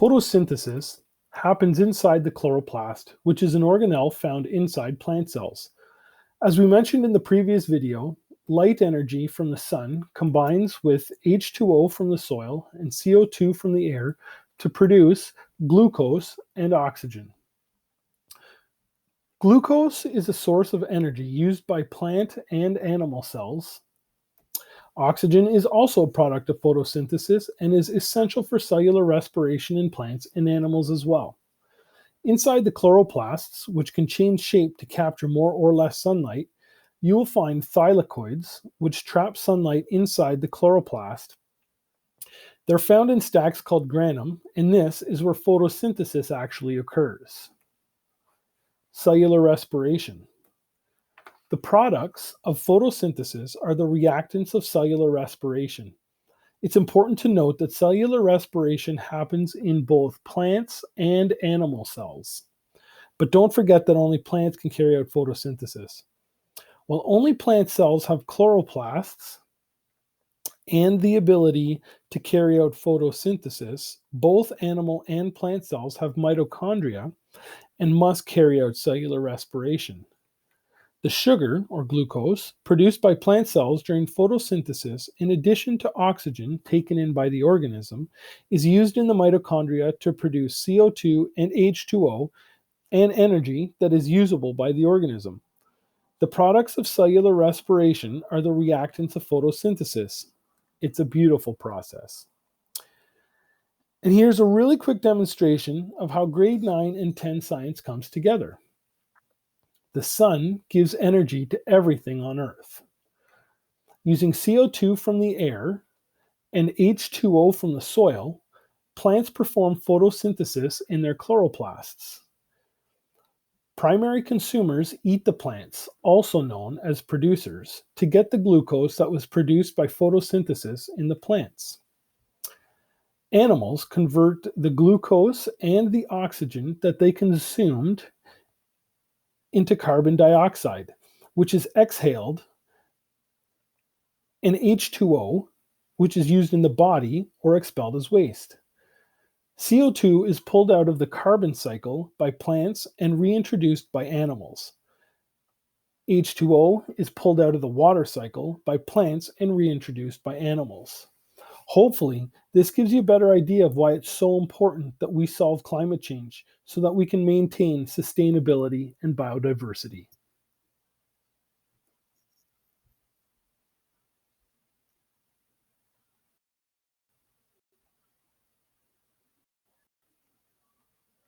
Photosynthesis happens inside the chloroplast, which is an organelle found inside plant cells. As we mentioned in the previous video, light energy from the sun combines with H2O from the soil and CO2 from the air to produce glucose and oxygen. Glucose is a source of energy used by plant and animal cells. Oxygen is also a product of photosynthesis and is essential for cellular respiration in plants and animals as well. Inside the chloroplasts, which can change shape to capture more or less sunlight, you will find thylakoids, which trap sunlight inside the chloroplast. They're found in stacks called granum, and this is where photosynthesis actually occurs. Cellular respiration. The products of photosynthesis are the reactants of cellular respiration. It's important to note that cellular respiration happens in both plants and animal cells. But don't forget that only plants can carry out photosynthesis. While only plant cells have chloroplasts and the ability to carry out photosynthesis, both animal and plant cells have mitochondria and must carry out cellular respiration. The sugar, or glucose, produced by plant cells during photosynthesis, in addition to oxygen taken in by the organism, is used in the mitochondria to produce CO2 and H2O and energy that is usable by the organism. The products of cellular respiration are the reactants of photosynthesis. It's a beautiful process. And here's a really quick demonstration of how grade 9 and 10 science comes together. The sun gives energy to everything on Earth. Using CO2 from the air and H2O from the soil, plants perform photosynthesis in their chloroplasts. Primary consumers eat the plants, also known as producers, to get the glucose that was produced by photosynthesis in the plants. Animals convert the glucose and the oxygen that they consumed into carbon dioxide, which is exhaled, and H2O, which is used in the body or expelled as waste. CO2 is pulled out of the carbon cycle by plants and reintroduced by animals. H2O is pulled out of the water cycle by plants and reintroduced by animals. Hopefully, this gives you a better idea of why it's so important that we solve climate change so that we can maintain sustainability and biodiversity.